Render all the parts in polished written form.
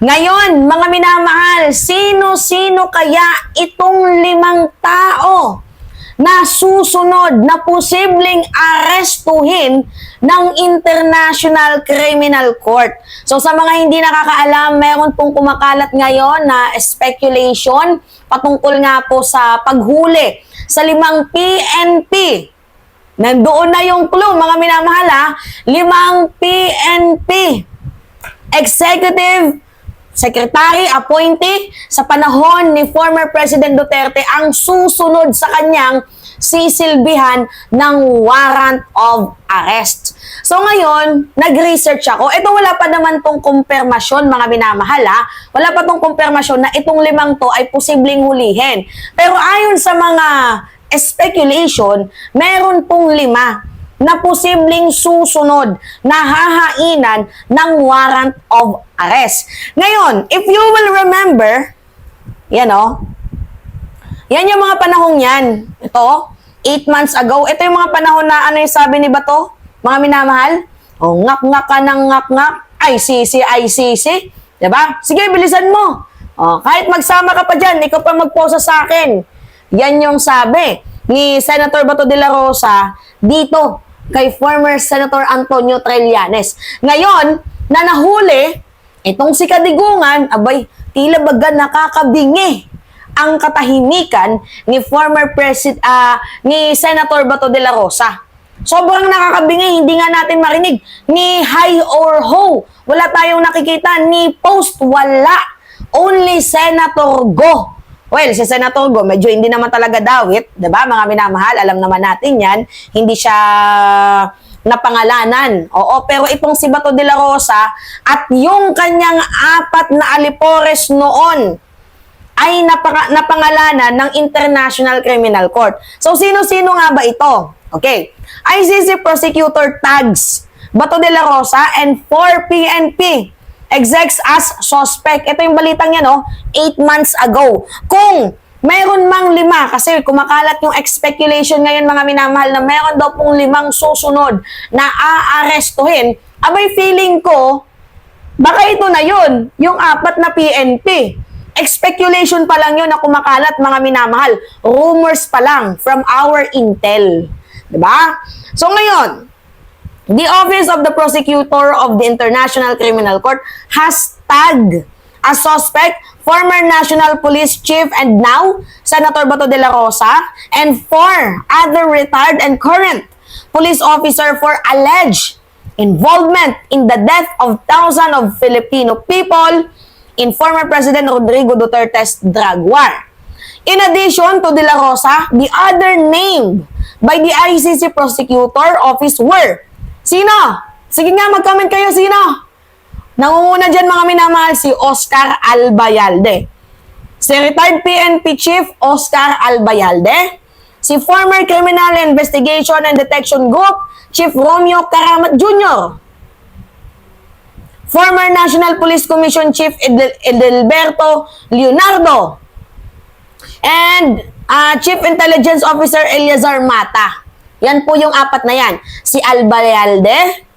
Ngayon, mga minamahal, sino-sino kaya itong 5 tao na susunod na posibleng arestuhin ng International Criminal Court? So sa mga hindi nakakaalam, meron pong kumakalat ngayon na speculation patungkol nga po sa paghuli sa 5 PNP. Nandoon na yung clue, mga minamahal ha, 5 PNP. Executive Secretary, appointee sa panahon ni former President Duterte ang susunod sa kanyang sisilbihan ng warrant of arrest. So ngayon, nag-research ako. Ito wala pa naman tong kumpirmasyon, mga minamahal ha. Wala pa tong kumpirmasyon na itong 5 to ay posibleng hulihin. Pero ayon sa mga speculation, meron pong 5 na posibleng susunod na hahainan ng warrant of arrest. Ngayon, if you will remember, yan yung mga panahong yan. Ito, 8 months ago, ito yung mga panahon na ano yung sabi ni Bato, mga minamahal? O, ngak-ngak ka ng ngak-ngak, ICC. Diba? Sige, bilisan mo. O, kahit magsama ka pa dyan, ikaw pa magposa sa akin. Yan yung sabi ni Senator Bato de la Rosa dito kay former Senator Antonio Trillanes. Ngayon, na nahuli, itong si Kadigungan, abay, tila baga nakakabingi ang katahimikan ni former ni Senator Bato de la Rosa. Sobrang nakakabingi, hindi nga natin marinig ni hi or ho. Wala tayong nakikita ni post, wala. Only Senator Go. Well, si Senator Go, medyo hindi naman talaga dawit, diba? Mga minamahal, alam naman natin yan. Hindi siya napangalanan. Oo, pero itong si Bato de la Rosa at yung kanyang 4 na alipores noon ay napangalanan ng International Criminal Court. So, sino-sino nga ba ito? Okay. ICC Prosecutor tags Bato de la Rosa and 4 PNP execs as suspect. Ito yung balitang yan, 8 months ago. Kung mayroon mang 5, kasi kumakalat yung speculation ngayon, mga minamahal, na mayroon daw pong 5 susunod na aarestuhin, abay feeling ko, baka ito na yun, yung 4 na PNP. Speculation pa lang yun na kumakalat, mga minamahal. Rumors pa lang from our intel. Diba? So ngayon, the Office of the Prosecutor of the International Criminal Court has tagged as suspect former National Police Chief and now Senator Bato de la Rosa and 4 other retired and current police officer for alleged involvement in the death of thousands of Filipino people in former President Rodrigo Duterte's drug war. In addition to de la Rosa, the other named by the ICC Prosecutor Office were sino? Sige nga, mag-comment kayo, sino? Nangunguna dyan, mga minamahal, si Oscar Albayalde. Si retired PNP Chief Oscar Albayalde. Si former Criminal Investigation and Detection Group Chief Romeo Karamat Jr. Former National Police Commission Chief Edelberto Leonardo. And Chief Intelligence Officer Eleazar Mata. Yan po yung 4 na yan. Si Albayalde,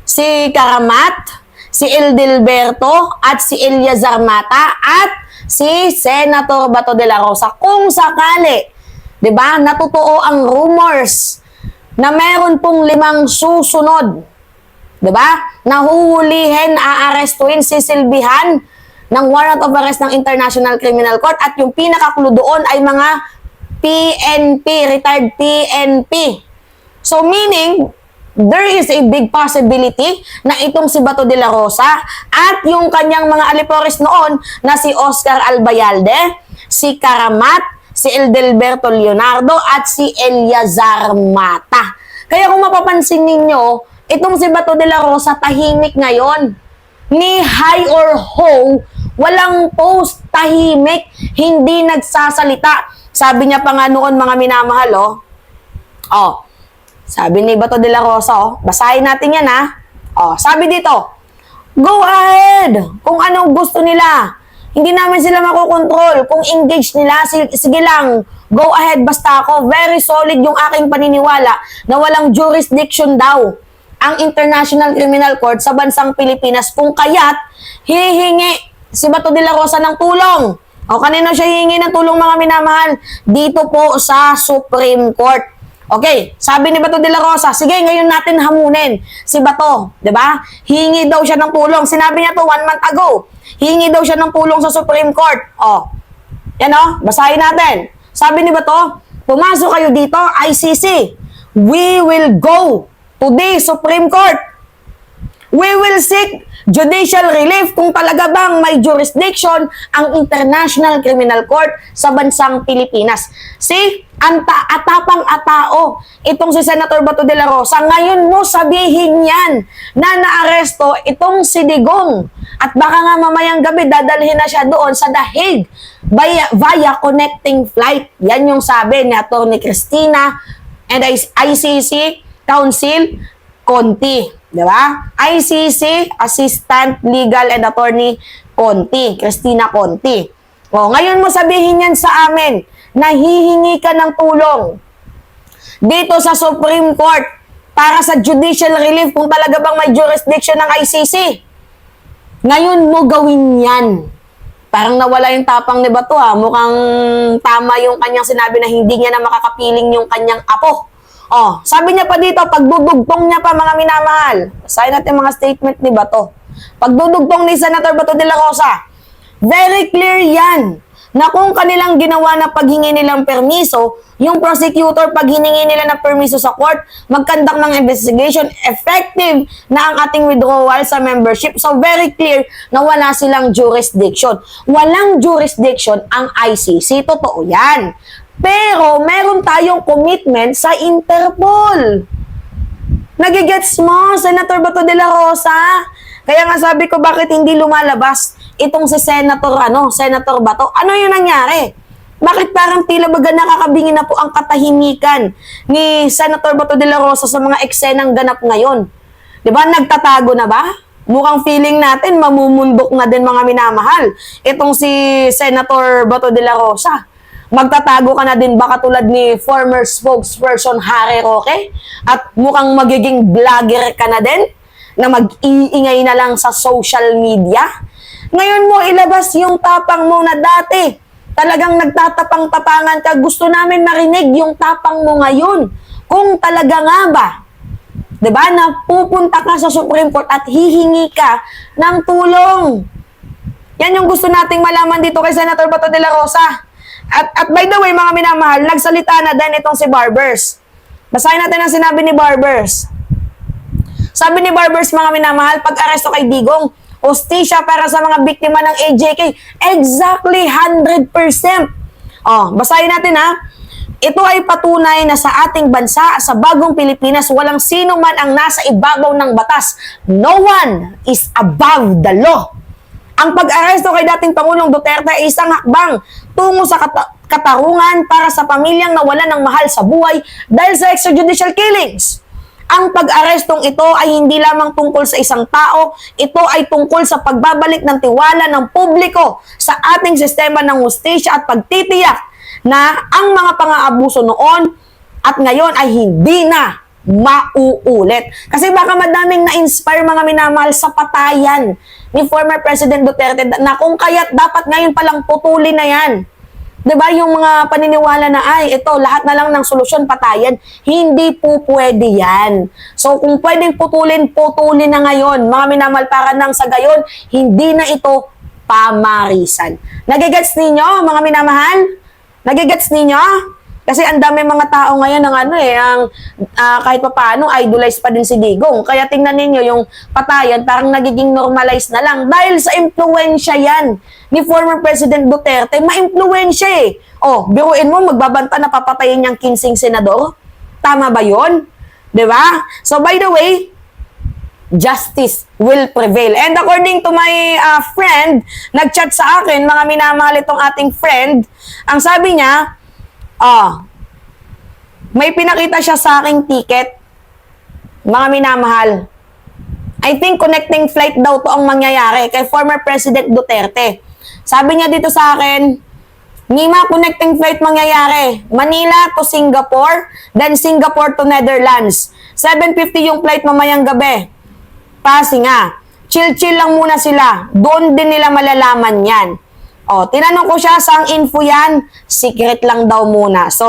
si Karamat, si Edelberto, at si Eleazar Mata, at si Senator Bato de la Rosa. Kung sakali, di ba, natotoo ang rumors na meron pong 5 susunod, di ba, nahuhulihin, aarestuhin, sisilbihan ng warrant of arrest ng International Criminal Court, at yung pinakakludo doon ay mga PNP, retired PNP. So meaning, there is a big possibility na itong si Bato de la Rosa at yung kanyang mga alipores noon na si Oscar Albayalde, si Karamat, si Edelberto Leonardo at si Eleazar Mata. Kaya kung mapapansin ninyo, itong si Bato de la Rosa tahimik ngayon. Ni hi or ho, walang post, tahimik, hindi nagsasalita. Sabi niya pa nga noon, mga minamahal, sabi ni Bato de la Rosa, basahin natin yan sabi dito, go ahead kung anong gusto nila. Hindi namin sila makokontrol. Kung engage nila, sige lang, go ahead, basta ako. Very solid yung aking paniniwala na walang jurisdiction daw ang International Criminal Court sa bansang Pilipinas, kung kaya't hihingi si Bato de la Rosa ng tulong. O kanino siya hihingi ng tulong mga minamahal? Dito po sa Supreme Court. Okay, sabi ni Bato de la Rosa, sige, ngayon natin hamunin si Bato, 'di ba? Hihingi daw siya ng tulong. Sinabi niya to 1 month ago. Hihingi daw siya ng tulong sa Supreme Court. Oh. Yan oh, basahin natin. Sabi ni Bato, pumasok kayo dito, ICC. We will go to the Supreme Court. We will seek judicial relief kung talaga bang may jurisdiction ang International Criminal Court sa bansang Pilipinas. See, atapang-atao itong si Senator Bato de la Rosa. Ngayon mo sabihin yan na naaresto itong si Digong. At baka nga mamayang gabi dadalhin na siya doon sa The Hague via connecting flight. Yan yung sabi ni Atty. Cristina and ICC Counsel Conti. Diba? ICC Assistant Legal and Attorney Conti, Cristina Conti. O, ngayon mo sabihin yan sa amin na hihingi ka ng tulong dito sa Supreme Court para sa judicial relief kung talaga bang may jurisdiction ng ICC. Ngayon mo gawin yan. Parang nawala yung tapang ni Bato ha. Mukhang tama yung kanyang sinabi na hindi niya na makakapiling yung kanyang apo. Oh, sabi niya pa dito, pagdudugtong niya pa mga minamahal. Basahin natin mga statement ni Bato. Pagdudugtong ni Senator Bato de la Rosa, very clear yan na kung kanilang ginawa na paghingi nilang permiso, yung prosecutor pag hiningi nila ng permiso sa court, mag-conduct ng investigation, effective na ang ating withdrawal sa membership. So very clear na wala silang jurisdiction. Walang jurisdiction ang ICC. Totoo yan. Pero meron tayong commitment sa Interpol. Nagigets mo, Senator Bato de la Rosa? Kaya nga sabi ko bakit hindi lumalabas itong si Senator Bato. Ano yung nangyari? Bakit parang tila baga nakakabingi na po ang katahimikan ni Senator Bato de la Rosa sa mga eksenang ganap ngayon? 'Di ba? Nagtatago na ba? Mukhang feeling natin mamumundok na din mga minamahal itong si Senator Bato de la Rosa. Magtatago ka na din ba katulad ni former spokesperson Harry Roque? At mukhang magiging vlogger ka na din na mag-iingay na lang sa social media? Ngayon mo ilabas yung tapang mo na dati. Talagang nagtatapang-tapangan ka. Gusto namin marinig yung tapang mo ngayon. Kung talaga nga ba, 'di ba, na pupunta ka sa Supreme Court at hihingi ka ng tulong. Yan yung gusto nating malaman dito kay Senator Bato de la Rosa. At by the way, mga minamahal, nagsalita na din itong si Barbers. Basahin natin ang sinabi ni Barbers. Sabi ni Barbers, mga minamahal, pag-aresto kay Digong, hostisya para sa mga biktima ng AJK. Exactly 100%. Oh, basahin natin ha. Ito ay patunay na sa ating bansa, sa bagong Pilipinas, walang sino man ang nasa ibabaw ng batas. No one is above the law. Ang pag-aresto kay dating Pangulong Duterte ay isang hakbang tungo sa katarungan para sa pamilyang nawalan ng mahal sa buhay dahil sa extrajudicial killings. Ang pag-arestong ito ay hindi lamang tungkol sa isang tao, ito ay tungkol sa pagbabalik ng tiwala ng publiko sa ating sistema ng hustisya at pagtitiyak na ang mga pang-aabuso noon at ngayon ay hindi na mauulit. Kasi baka madaming na-inspire mga minamahal sa patayan ni former President Duterte na kung kaya't dapat ngayon palang putulin na yan. 'Di ba yung mga paniniwala na ay ito lahat na lang ng solusyon patayan, hindi po pwede yan. So kung pwedeng putulin na ngayon, mga minamahal, para nang sa gayon hindi na ito pamarisan. Nagigets ninyo mga minamahal? Nagigets ninyo? Kasi ang dami mga tao ngayon ng kahit pa paano idolize pa din si Digong. Kaya tingnan ninyo yung patayan parang nagiging normalized na lang dahil sa impluwensya yan ni former President Duterte. Ma-impluwensya eh. Oh, biruin mo magbabanta na papatayin niyang 15 senador? Tama ba yun? 'Di ba? So by the way, justice will prevail. And according to my friend, nag-chat sa akin, mga minamahal itong ating friend, ang sabi niya, may pinakita siya sa aking ticket, mga minamahal. I think connecting flight daw to ang mangyayari kay former President Duterte. Sabi niya dito sa akin, Nima, connecting flight mangyayari. Manila to Singapore, then Singapore to Netherlands. 7:50 yung flight mamayang gabi. Kasi nga, chill-chill lang muna sila. Doon din nila malalaman yan. O, tinanong ko siya, saang info yan? Secret lang daw muna. So,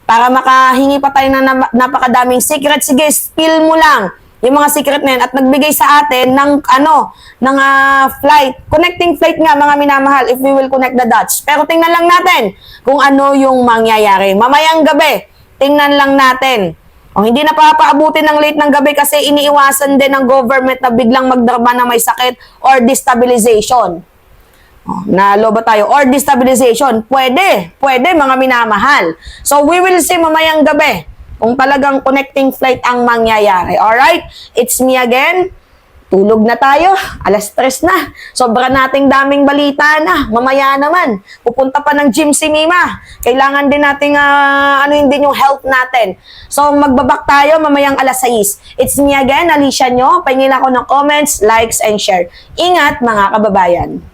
para makahingi pa tayo ng napakadaming secret, sige, spill mo lang yung mga secret na yan at nagbigay sa atin ng flight. Connecting flight nga, mga minamahal, if we will connect the dots. Pero tingnan lang natin kung ano yung mangyayari. Mamayang gabi, tingnan lang natin. O hindi na papaabutin ng late ng gabi kasi iniiwasan din ng government na biglang magdarma na may sakit or destabilization. Nalo ba tayo? Or destabilization. Pwede mga minamahal. So we will see mamayang gabi kung talagang connecting flight ang mangyayari. Alright? It's me again. Tulog na tayo. 3:00 na. Sobra nating daming balita na. Mamaya naman. Pupunta pa ng gym si Mima. Kailangan din nating din yung health natin. So magbabak tayo mamayang 6:00. It's me again, Alicia nyo. Pahingin ako ng comments, likes, and share. Ingat mga kababayan.